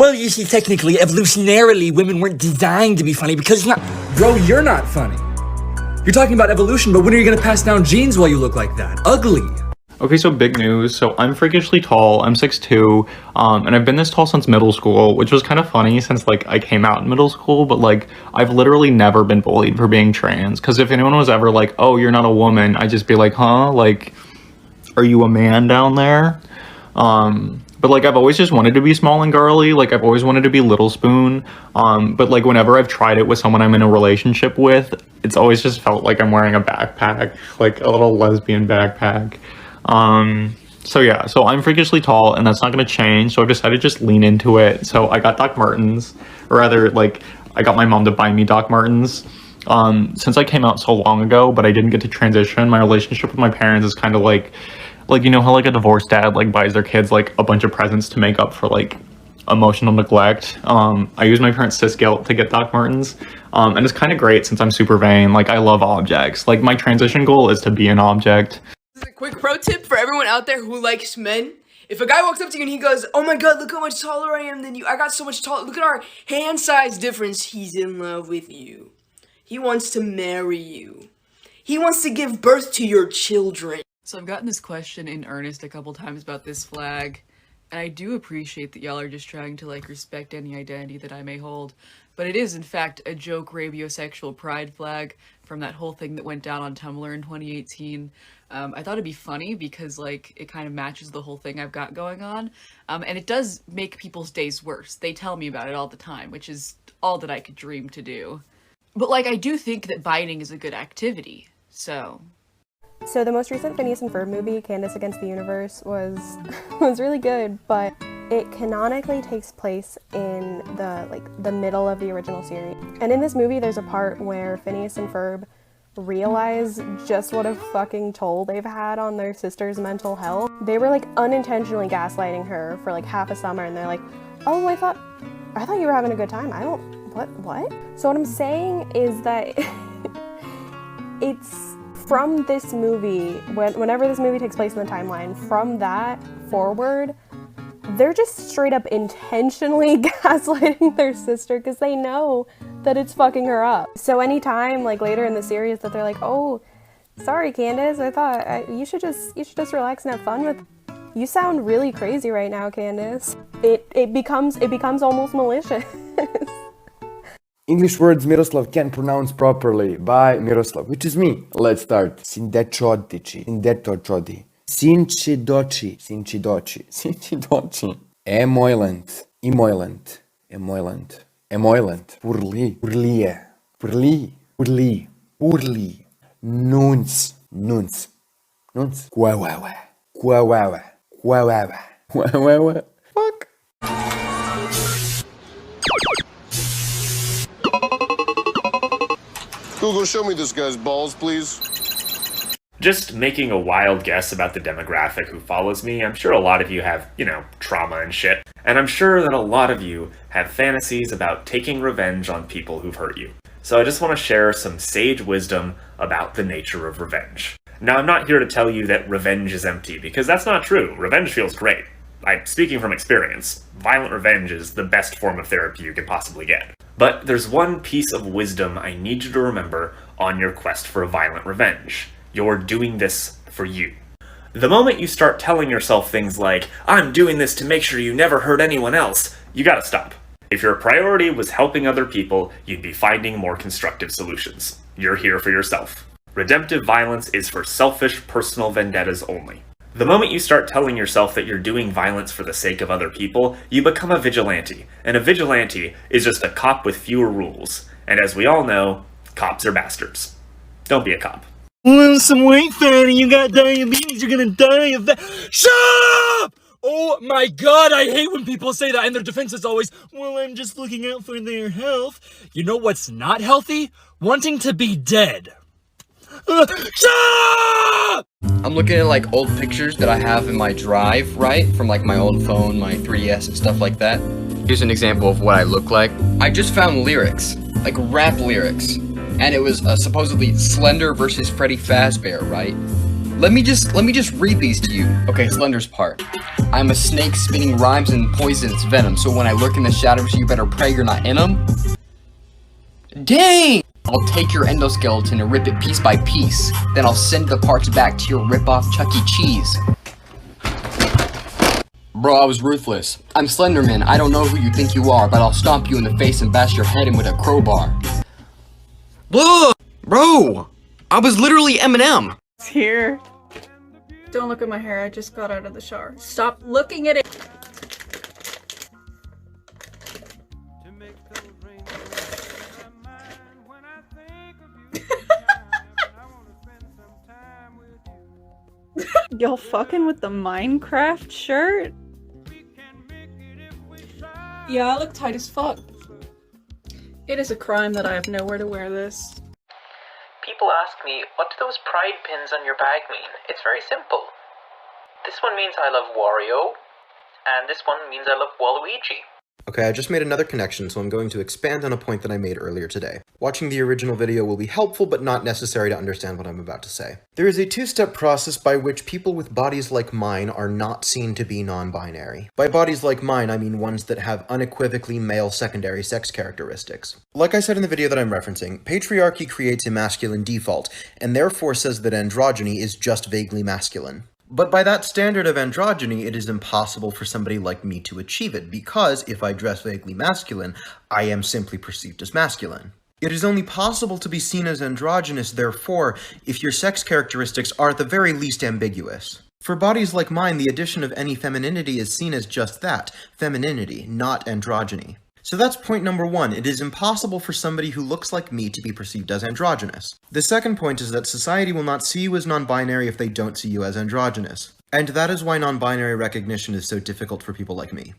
Well, you see, technically, evolutionarily, women weren't designed to be funny because it's not... Bro, you're not funny. You're talking about evolution, but when are you gonna pass down genes while you look like that? Ugly. Okay, so big news. So I'm freakishly tall. I'm 6'2", and I've been this tall since middle school, which was kind of funny since, like, I came out in middle school, but, like, I've literally never been bullied for being trans, because if anyone was ever like, oh, you're not a woman, I'd just be like, huh? Like, are you a man down there? But, like, I've always just wanted to be small and girly. Like, I've always wanted to be Little Spoon. But, like, whenever I've tried it with someone I'm in a relationship with, it's always just felt like I'm wearing a backpack, like a little lesbian backpack. So yeah, so I'm freakishly tall, and that's not going to change. So I've decided to just lean into it. So I got Doc Martens, or rather, like, I got my mom to buy me Doc Martens. Since I came out so long ago, but I didn't get to transition, my relationship with my parents is kind of like, you know how, like, a divorced dad, like, buys their kids, like, a bunch of presents to make up for, like, emotional neglect. I use my parents' cis guilt to get Doc Martens. And it's kind of great since I'm super vain. Like, I love objects. Like, my transition goal is to be an object. This is a quick pro tip for everyone out there who likes men. If a guy walks up to you and he goes, oh my god, look how much taller I am than you. I got so much taller. Look at our hand size difference. He's in love with you. He wants to marry you. He wants to give birth to your children. So I've gotten this question in earnest a couple times about this flag, and I do appreciate that y'all are just trying to, like, respect any identity that I may hold, but it is in fact a joke rabiosexual pride flag from that whole thing that went down on Tumblr in 2018. I thought it'd be funny because, like, it kind of matches the whole thing I've got going on, and it does make people's days worse. They tell me about it all the time, which is all that I could dream to do. But, like, I do think that biting is a good activity, so... So the most recent Phineas and Ferb movie, Candace Against the Universe, was really good, but it canonically takes place in the middle of the original series. And in this movie, there's a part where Phineas and Ferb realize just what a fucking toll they've had on their sister's mental health. They were, like, unintentionally gaslighting her for, like, half a summer, and they're like, oh, I thought you were having a good time. What? So what I'm saying is that it's from this movie, whenever this movie takes place in the timeline, from that forward, they're just straight up intentionally gaslighting their sister because they know that it's fucking her up. So anytime, like, later in the series that they're like, oh, sorry, Candace, I thought you should just relax and have fun with. You sound really crazy right now, Candace. It becomes almost malicious. English words Miroslav can't pronounce properly by Miroslav, which is me. Let's start. Sindečodici, sindetočodi, sinčidoči, sinčidoči, sinčidoči, emoilent, emoilent, emoilent, emoilent, purli, purlie, purli, purli, purli, nuns, nuns, nuns, quawawa, quawawa, quawawa, quawawa. Fuck. Google, show me this guy's balls, please. Just making a wild guess about the demographic who follows me, I'm sure a lot of you have, you know, trauma and shit. And I'm sure that a lot of you have fantasies about taking revenge on people who've hurt you. So I just want to share some sage wisdom about the nature of revenge. Now, I'm not here to tell you that revenge is empty, because that's not true. Revenge feels great. I'm speaking from experience. Violent revenge is the best form of therapy you could possibly get. But there's one piece of wisdom I need you to remember on your quest for a violent revenge. You're doing this for you. The moment you start telling yourself things like, I'm doing this to make sure you never hurt anyone else, you gotta stop. If your priority was helping other people, you'd be finding more constructive solutions. You're here for yourself. Redemptive violence is for selfish, personal vendettas only. The moment you start telling yourself that you're doing violence for the sake of other people, you become a vigilante. And a vigilante is just a cop with fewer rules. And as we all know, cops are bastards. Don't be a cop. Lose some weight, fatty. You got diabetes. You're gonna die of that. Shut up! Oh my god, I hate when people say that, and their defense is always, well, I'm just looking out for their health. You know what's not healthy? Wanting to be dead. Shut up! I'm looking at, like, old pictures that I have in my drive, right? From, like, my old phone, my 3DS and stuff like that. Here's an example of what I look like. I just found lyrics, like rap lyrics. And it was supposedly Slender versus Freddy Fazbear, right? Let me just read these to you. Okay, Slender's part. I'm a snake spitting rhymes and poisons venom, so when I lurk in the shadows, you better pray you're not in them. Dang! I'll take your endoskeleton and rip it piece by piece. Then I'll send the parts back to your rip-off Chuck E. Cheese. Bro, I was ruthless. I'm Slenderman. I don't know who you think you are, but I'll stomp you in the face and bash your head in with a crowbar. Look! Bro! I was literally Eminem. It's here. Don't look at my hair. I just got out of the shower. Stop looking at it. Y'all fucking with the Minecraft shirt? Yeah, I look tight as fuck. It is a crime that I have nowhere to wear this. People ask me, what do those pride pins on your bag mean? It's very simple. This one means I love Wario, and this one means I love Waluigi. Okay, I just made another connection, so I'm going to expand on a point that I made earlier today. Watching the original video will be helpful, but not necessary to understand what I'm about to say. There is a two-step process by which people with bodies like mine are not seen to be non-binary. By bodies like mine, I mean ones that have unequivocally male secondary sex characteristics. Like I said in the video that I'm referencing, patriarchy creates a masculine default, and therefore says that androgyny is just vaguely masculine. But by that standard of androgyny, it is impossible for somebody like me to achieve it, because if I dress vaguely masculine, I am simply perceived as masculine. It is only possible to be seen as androgynous, therefore, if your sex characteristics are at the very least ambiguous. For bodies like mine, the addition of any femininity is seen as just that, femininity, not androgyny. So that's point number one. It is impossible for somebody who looks like me to be perceived as androgynous. The second point is that society will not see you as non-binary if they don't see you as androgynous. And that is why non-binary recognition is so difficult for people like me.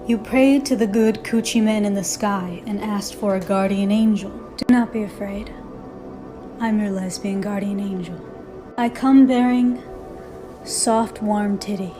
You prayed to the good coochie man in the sky and asked for a guardian angel. Do not be afraid. I'm your lesbian guardian angel. I come bearing soft, warm titty.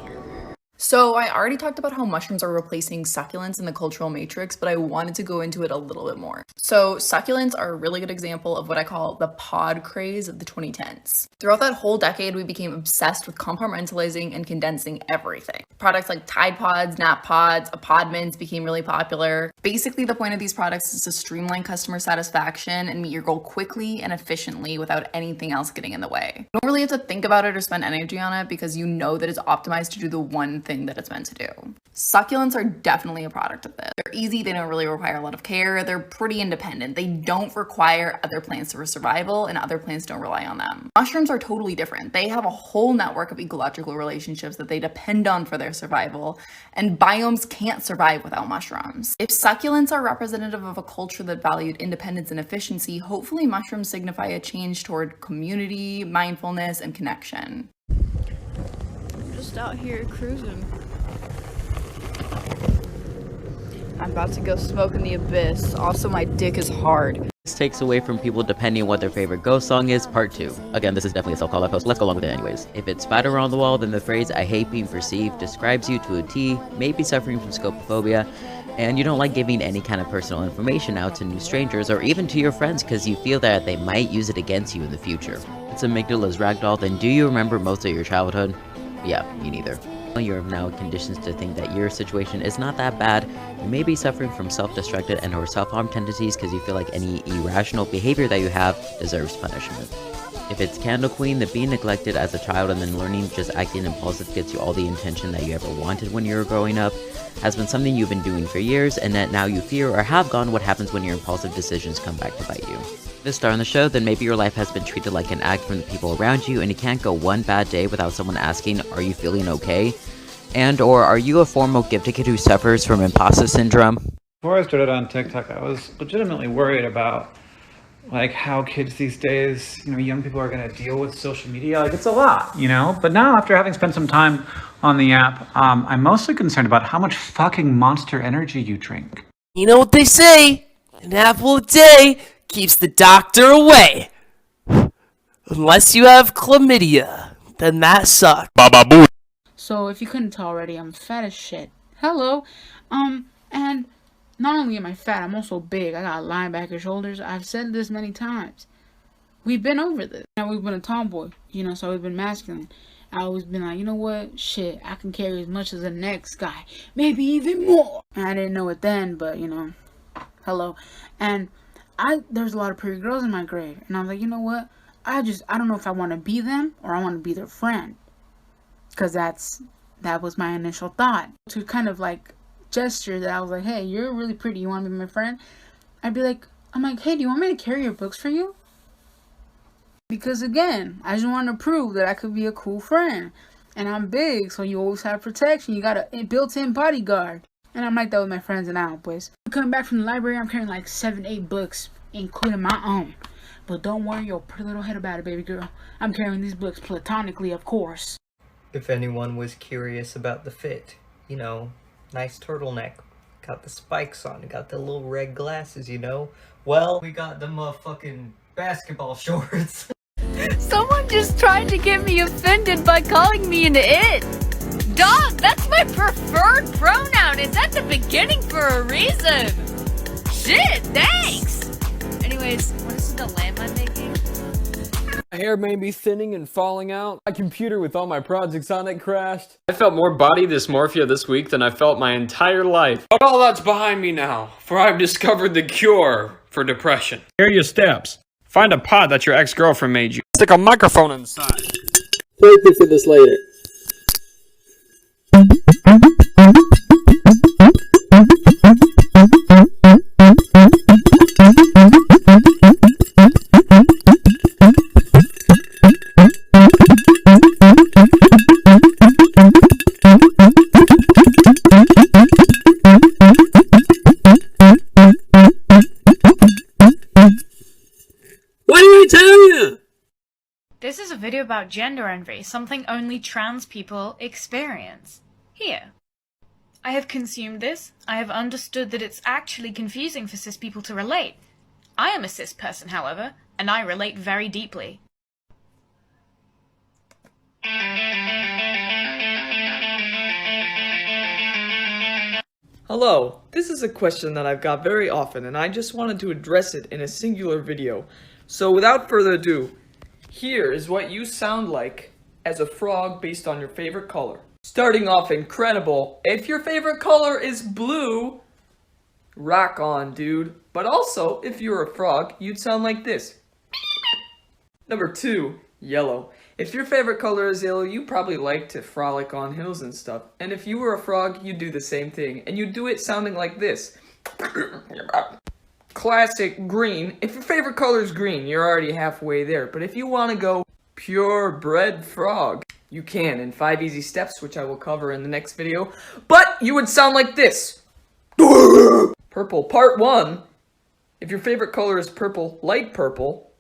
So I already talked about how mushrooms are replacing succulents in the cultural matrix, but I wanted to go into it a little bit more. So succulents are a really good example of what I call the pod craze of the 2010s. Throughout that whole decade, we became obsessed with compartmentalizing and condensing everything. Products like Tide Pods, Nap Pods, Apodments became really popular. Basically, the point of these products is to streamline customer satisfaction and meet your goal quickly and efficiently without anything else getting in the way. You don't really have to think about it or spend energy on it because you know that it's optimized to do the one thing that it's meant to do. Succulents are definitely a product of this. They're easy, they don't really require a lot of care, they're pretty independent, they don't require other plants for survival, and other plants don't rely on them. Mushrooms are totally different. They have a whole network of ecological relationships that they depend on for their survival, and biomes can't survive without mushrooms. If succulents are representative of a culture that valued independence and efficiency, hopefully mushrooms signify a change toward community, mindfulness, and connection. Just out here cruising. I'm about to go smoke in the abyss. Also, my dick is hard. This takes away from people depending on what their favorite ghost song is, part 2. Again, this is definitely a self-call out post. Let's go along with it anyways. If it's spider on the wall, then the phrase "I hate being perceived" describes you to a T, maybe suffering from scopophobia, and you don't like giving any kind of personal information out to new strangers or even to your friends because you feel that they might use it against you in the future. It's amygdala's ragdoll, then do you remember most of your childhood? Yeah, me neither. You're now conditioned to think that your situation is not that bad. You may be suffering from self-destructive and or self-harm tendencies because you feel like any irrational behavior that you have deserves punishment. If it's Candle Queen, then being neglected as a child and then learning just acting impulsive gets you all the attention that you ever wanted when you were growing up has been something you've been doing for years, and that now you fear or have gone what happens when your impulsive decisions come back to bite you. To star on the show, then maybe your life has been treated like an act from the people around you and you can't go one bad day without someone asking, "Are you feeling okay?" And or are you a formal gifted kid who suffers from imposter syndrome? Before I started on TikTok, I was legitimately worried about like how kids these days, young people are going to deal with social media. Like it's a lot, But now after having spent some time on the app, I'm mostly concerned about how much fucking Monster Energy you drink. You know what they say? An apple a day keeps the doctor away. Unless you have chlamydia, then that sucks. Baba-boo. So if you couldn't tell already, I'm fat as shit. Hello. And not only am I fat, I'm also big. I got linebacker shoulders. I've said this many times. We've been over this. Now we've been a tomboy, you know, so we've been masculine. I always been like, you know what? Shit, I can carry as much as the next guy. Maybe even more. And I didn't know it then, but, you know, hello. And there's a lot of pretty girls in my grade. And I was like, you know what? I don't know if I want to be them or I want to be their friend. Because that was my initial thought. To kind of like gesture that I was like, hey, you're really pretty. You want to be my friend? I'm like, hey, do you want me to carry your books for you? Because again, I just want to prove that I could be a cool friend. And I'm big, so you always have protection. You got a built-in bodyguard. And I'm like that with my friends and now, boys. Coming back from the library, I'm carrying like 7-8 books, including my own. But don't worry your pretty little head about it, baby girl. I'm carrying these books platonically, of course. If anyone was curious about the fit, you know, nice turtleneck. Got the spikes on, got the little red glasses, you know. Well, we got the motherfucking basketball shorts. Someone just tried to get me offended by calling me an it. Dog, that's my preferred pronoun. It's at the beginning for a reason. Shit, thanks. Anyways, what is the lamp I'm making? My hair may be thinning and falling out. My computer with all my projects on it crashed. I felt more body dysmorphia this week than I felt my entire life. But all that's behind me now, for I've discovered the cure for depression. Here are your steps. Find a pot that your ex-girlfriend made you. Stick a microphone inside. Thank you for this later. This is a video about gender envy, something only trans people experience. Here. I have consumed this. I have understood that it's actually confusing for cis people to relate. I am a cis person, however, and I relate very deeply. Hello, this is a question that I've got very often, and I just wanted to address it in a singular video. So without further ado, here is what you sound like as a frog based on your favorite color. Starting off incredible, if your favorite color is blue, rock on, dude. But also, if you're a frog, you'd sound like this. Number 2, yellow. If your favorite color is yellow, you probably like to frolic on hills and stuff. And if you were a frog, you'd do the same thing. And you'd do it sounding like this. Classic green. If your favorite color is green, you're already halfway there. But if you want to go purebred frog, you can in 5 easy steps, which I will cover in the next video. But you would sound like this. Purple, part 1. If your favorite color is purple, light purple,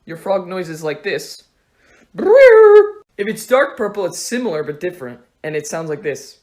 your frog noise is like this. If it's dark purple, it's similar but different, and it sounds like this.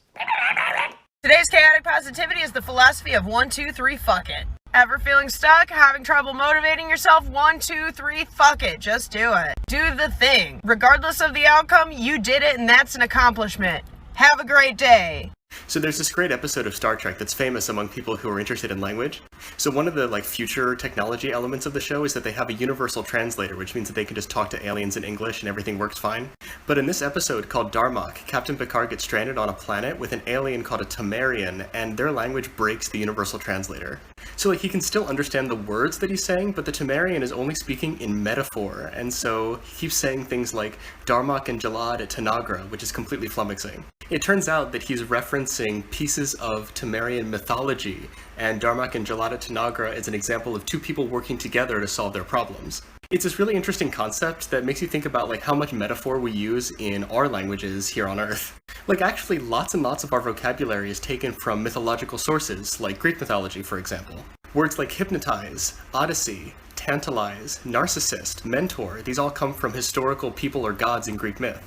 Today's chaotic positivity is the philosophy of 1, 2, 3, fuck it. Ever feeling stuck? Having trouble motivating yourself? 1, 2, 3, fuck it. Just do it. Do the thing. Regardless of the outcome, you did it and that's an accomplishment. Have a great day. So there's this great episode of Star Trek that's famous among people who are interested in language. So one of the future technology elements of the show is that they have a universal translator, which means that they can just talk to aliens in English and everything works fine. But in this episode called Darmok, Captain Picard gets stranded on a planet with an alien called a Tamarian, and their language breaks the universal translator. So he can still understand the words that he's saying, but the Tamarian is only speaking in metaphor, and so he keeps saying things like Darmok and Jalad at Tanagra, which is completely flummoxing. It turns out that he's referencing pieces of Tamarian mythology, and Darmok and Jalad at Tanagra is an example of two people working together to solve their problems. It's this really interesting concept that makes you think about how much metaphor we use in our languages here on Earth. Actually, lots and lots of our vocabulary is taken from mythological sources, like Greek mythology, for example. Words like hypnotize, odyssey, tantalize, narcissist, mentor, these all come from historical people or gods in Greek myth.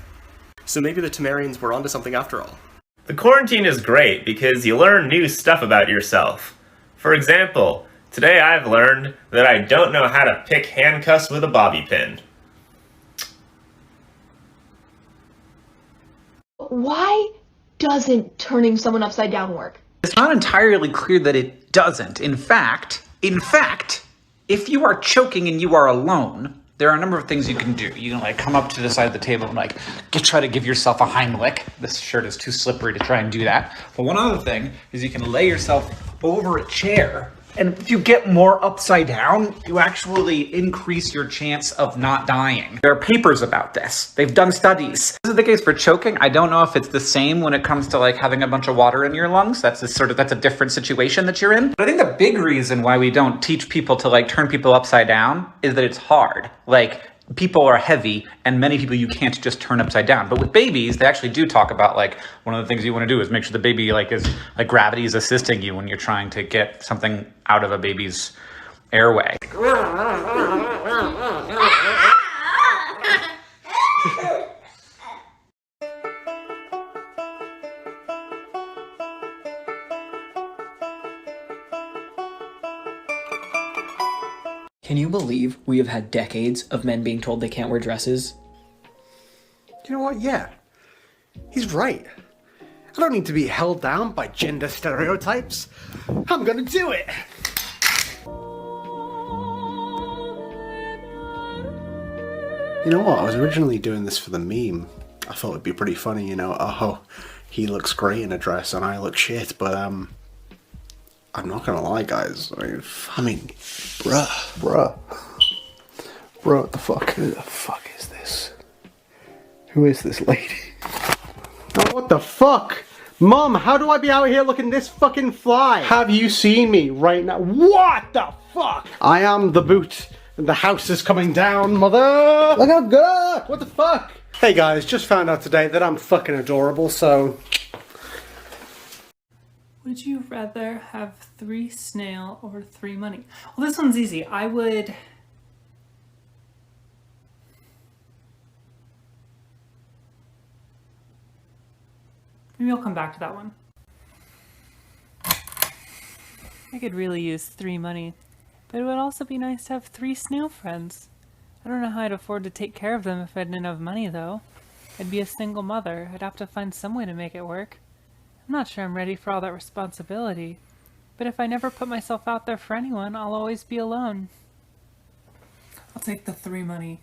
So maybe the Tamarians were onto something after all. The quarantine is great because you learn new stuff about yourself. For example, today I've learned that I don't know how to pick handcuffs with a bobby pin. Why doesn't turning someone upside down work? It's not entirely clear that it doesn't. In fact, if you are choking and you are alone, There are a number of things you can do. You can like come up to the side of the table and like try to give yourself a Heimlich. This shirt is too slippery to try and do that. But one other thing is you can lay yourself over a chair. And if you get more upside down, you actually increase your chance of not dying. There are papers about this. They've done studies. This is the case for choking. I don't know if it's the same when it comes to like having a bunch of water in your lungs. That's a different situation that you're in. But I think the big reason why we don't teach people to like turn people upside down is that it's hard. Like, people are heavy, and many people you can't just turn upside down. But with babies, they actually do talk about like one of the things you want to do is make sure the baby gravity is assisting you when you're trying to get something out of a baby's airway. Can you believe we have had decades of men being told they can't wear dresses? You know what? Yeah. He's right. I don't need to be held down by gender stereotypes. I'm gonna do it! You know what? I was originally doing this for the meme. I thought it'd be pretty funny, you know, oh, he looks great in a dress and I look shit, but I'm not gonna lie, guys. I mean, bruh, what the fuck? Who the fuck is this? Who is this lady? Oh, what the fuck? Mom, how do I be out here looking this fucking fly? Have you seen me right now? What the fuck? I am the boot, and the house is coming down, mother! Look how good! What the fuck? Hey guys, just found out today that I'm fucking adorable, so... Would you rather have 3 snail or 3 money? Well, this one's easy. I would... Maybe I'll come back to that one. I could really use 3 money, but it would also be nice to have 3 snail friends. I don't know how I'd afford to take care of them if I didn't have money, though. I'd be a single mother. I'd have to find some way to make it work. I'm not sure I'm ready for all that responsibility, but if I never put myself out there for anyone, I'll always be alone. I'll take the 3 money.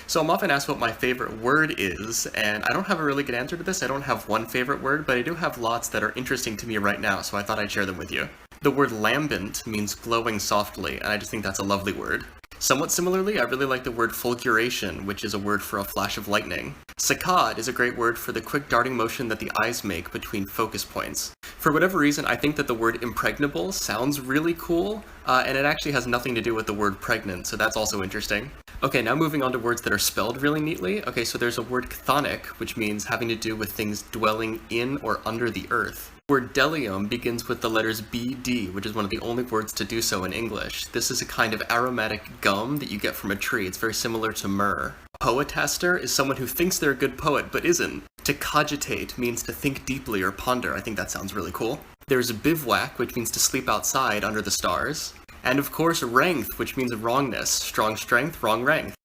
So I'm often asked what my favorite word is, and I don't have a really good answer to this. I don't have one favorite word, but I do have lots that are interesting to me right now, so I thought I'd share them with you. The word lambent means glowing softly, and I just think that's a lovely word. Somewhat similarly, I really like the word fulguration, which is a word for a flash of lightning. Saccade is a great word for the quick darting motion that the eyes make between focus points. For whatever reason, I think that the word impregnable sounds really cool, and it actually has nothing to do with the word pregnant, so that's also interesting. Okay, now moving on to words that are spelled really neatly. Okay, so there's a word chthonic, which means having to do with things dwelling in or under the earth. The word delium begins with the letters BD, which is one of the only words to do so in English. This is a kind of aromatic gum that you get from a tree. It's very similar to myrrh. Poetaster is someone who thinks they're a good poet, but isn't. To cogitate means to think deeply or ponder. I think that sounds really cool. There's bivouac, which means to sleep outside under the stars. And of course, rength, which means wrongness. Strong strength, wrong rength.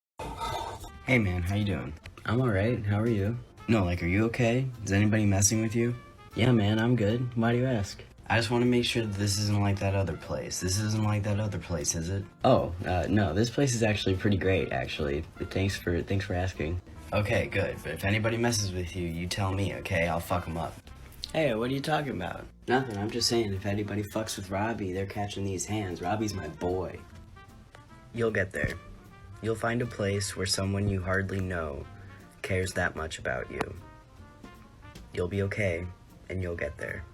Hey man, how you doing? I'm alright, how are you? No, like, are you okay? Is anybody messing with you? Yeah man, I'm good. Why do you ask? I just want to make sure that this isn't like that other place. This isn't like that other place, is it? Oh, no, this place is actually pretty great, actually. Thanks for asking. Okay, good, but if anybody messes with you, you tell me, okay? I'll fuck them up. Hey, what are you talking about? Nothing, I'm just saying if anybody fucks with Robbie, they're catching these hands. Robbie's my boy. You'll get there. You'll find a place where someone you hardly know cares that much about you. You'll be okay, and you'll get there.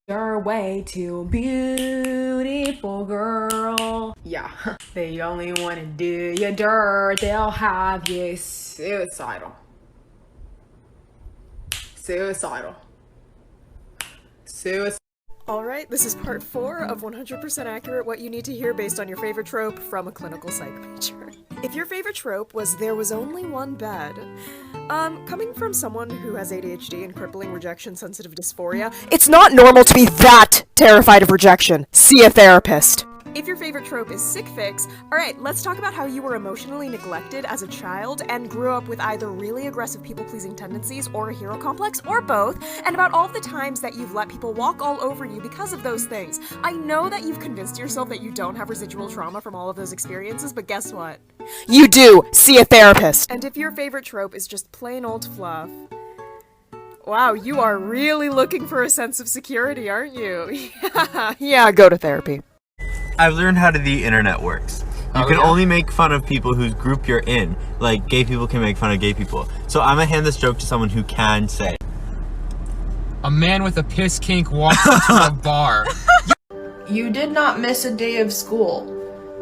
You're way too beautiful, girl. Yeah, they only want to do you dirt. They'll have you suicidal. Suicidal. Alright, this is part 4 of 100% accurate what you need to hear based on your favorite trope from a clinical psych major. If your favorite trope was there was only one bed, coming from someone who has ADHD and crippling rejection-sensitive dysphoria, it's not normal to be that terrified of rejection. See a therapist. If your favorite trope is sick fix, alright, let's talk about how you were emotionally neglected as a child and grew up with either really aggressive people-pleasing tendencies or a hero complex, or both, and about all the times that you've let people walk all over you because of those things. I know that you've convinced yourself that you don't have residual trauma from all of those experiences, but guess what? You do! See a therapist! And if your favorite trope is just plain old fluff, wow, you are really looking for a sense of security, aren't you? Yeah, go to therapy. I've learned how the internet works. You can only make fun of people whose group you're in. Like, gay people can make fun of gay people. So I'm gonna hand this joke to someone who can say. A man with a piss kink walks into a bar. You did not miss a day of school.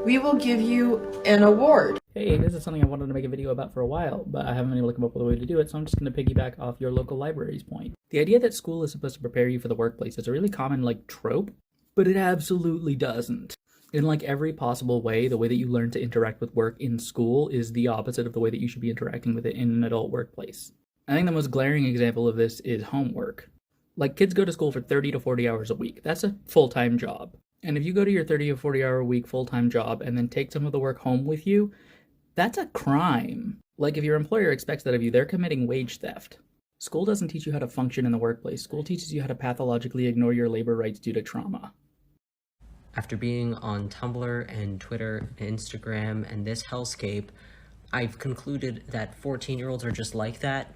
We will give you an award. Hey, this is something I wanted to make a video about for a while, but I haven't been able to come up with a way to do it, so I'm just going to piggyback off your local library's point. The idea that school is supposed to prepare you for the workplace is a really common, trope, but it absolutely doesn't. In, every possible way, the way that you learn to interact with work in school is the opposite of the way that you should be interacting with it in an adult workplace. I think the most glaring example of this is homework. Kids go to school for 30 to 40 hours a week. That's a full-time job. And if you go to your 30 to 40 hour a week full-time job and then take some of the work home with you, that's a crime. If your employer expects that of you, they're committing wage theft. School doesn't teach you how to function in the workplace. School teaches you how to pathologically ignore your labor rights due to trauma. After being on Tumblr and Twitter and Instagram and this hellscape, I've concluded that 14-year-olds are just like that.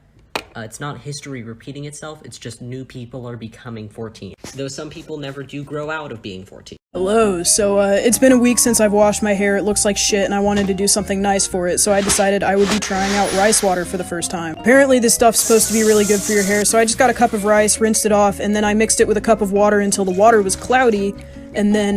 It's not history repeating itself, it's just new people are becoming 14. Though some people never do grow out of being 14. Hello, so it's been a week since I've washed my hair. It looks like shit and I wanted to do something nice for it, so I decided I would be trying out rice water for the first time. Apparently this stuff's supposed to be really good for your hair, so I just got a cup of rice, rinsed it off, and then I mixed it with a cup of water until the water was cloudy, and then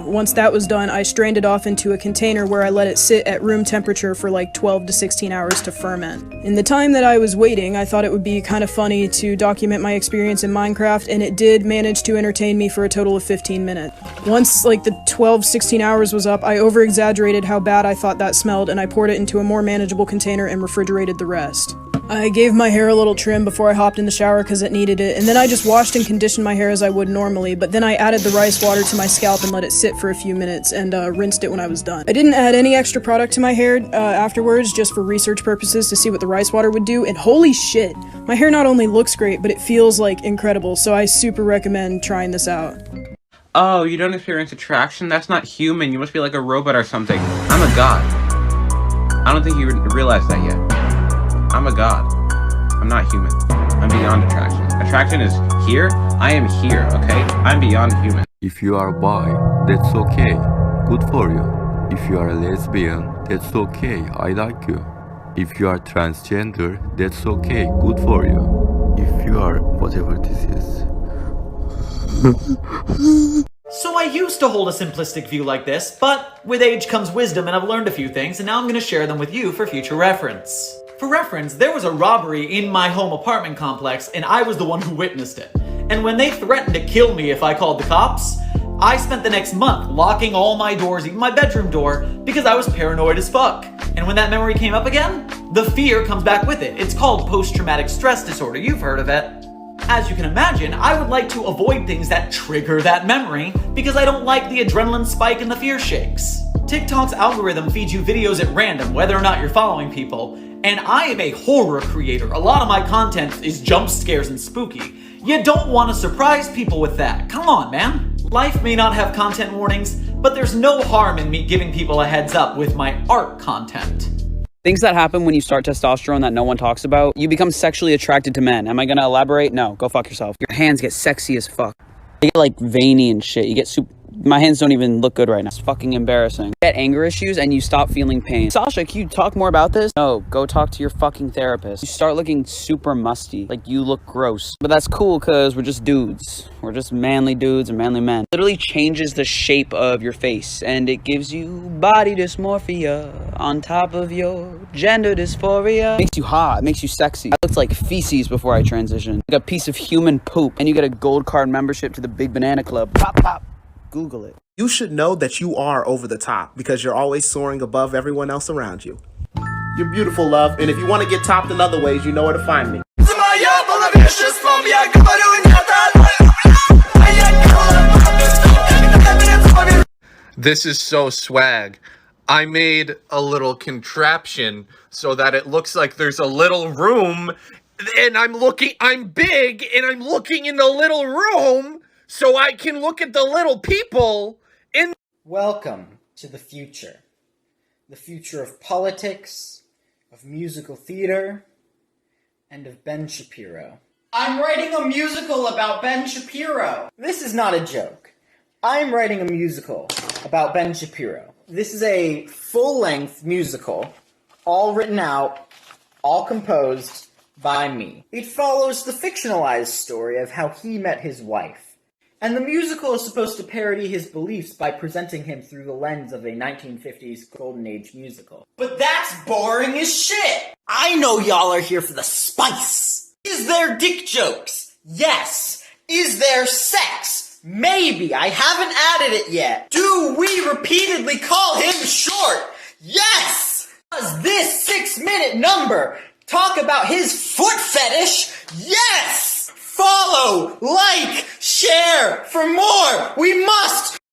once that was done, I strained it off into a container where I let it sit at room temperature for 12 to 16 hours to ferment. In the time that I was waiting, I thought it would be kind of funny to document my experience in Minecraft, and it did manage to entertain me for a total of 15 minutes. Once the 12-16 hours was up, I over-exaggerated how bad I thought that smelled, and I poured it into a more manageable container and refrigerated the rest. I gave my hair a little trim before I hopped in the shower because it needed it, and then I just washed and conditioned my hair as I would normally, but then I added the rice water to my scalp and let it sit for a few minutes and rinsed it when I was done. I didn't add any extra product to my hair afterwards, just for research purposes to see what the rice water would do, and holy shit! My hair not only looks great, but it feels incredible, so I super recommend trying this out. Oh, you don't experience attraction? That's not human. You must be like a robot or something. I'm a god. I don't think you realize that yet. I'm a god. I'm not human. I'm beyond attraction. Attraction is here. I am here, okay? I'm beyond human. If you are bi, that's okay. Good for you. If you are a lesbian, that's okay. I like you. If you are transgender, that's okay. Good for you. If you are whatever this is. So I used to hold a simplistic view like this, but with age comes wisdom and I've learned a few things and now I'm going to share them with you for future reference. For reference, there was a robbery in my home apartment complex and I was the one who witnessed it. And when they threatened to kill me if I called the cops, I spent the next month locking all my doors, even my bedroom door, because I was paranoid as fuck. And when that memory came up again, the fear comes back with it. It's called post-traumatic stress disorder. You've heard of it. As you can imagine, I would like to avoid things that trigger that memory because I don't like the adrenaline spike and the fear shakes. TikTok's algorithm feeds you videos at random, whether or not you're following people, and I am a horror creator. A lot of my content is jump scares and spooky. You don't want to surprise people with that. Come on, man. Life may not have content warnings, but there's no harm in me giving people a heads up with my art content. Things that happen when you start testosterone that no one talks about. You become sexually attracted to men. Am I gonna elaborate? No, go fuck yourself. Your hands get sexy as fuck. They get veiny and shit. You get super... My hands don't even look good right now. It's fucking embarrassing. You get anger issues and you stop feeling pain. Sasha, can you talk more about this? No, go talk to your fucking therapist. You start looking super musty. You look gross. But that's cool because we're just dudes. We're just manly dudes and manly men. It literally changes the shape of your face and it gives you body dysmorphia on top of your gender dysphoria. It makes you hot, it makes you sexy. I looked like feces before I transitioned. Like a piece of human poop. And you get a gold card membership to the Big Banana Club. Pop, pop. Google it. You should know that you are over the top because you're always soaring above everyone else around you. You're beautiful, love, and if you want to get topped in other ways, you know where to find me. This is so swag. I made a little contraption so that it looks like there's a little room, and I'm big, and I'm looking in the little room so I can look at the little people in. Welcome to the future. The future of politics, of musical theater, and of Ben Shapiro. I'm writing a musical about Ben Shapiro. This is not a joke. I'm writing a musical about Ben Shapiro. This is a full-length musical, all written out, all composed by me. It follows the fictionalized story of how he met his wife. And the musical is supposed to parody his beliefs by presenting him through the lens of a 1950s Golden Age musical. But that's boring as shit! I know y'all are here for the spice! Is there dick jokes? Yes! Is there sex? Maybe. I haven't added it yet. Do we repeatedly call him short? Yes! Does this 6-minute number talk about his foot fetish? Yes! Follow, like, share for more. We must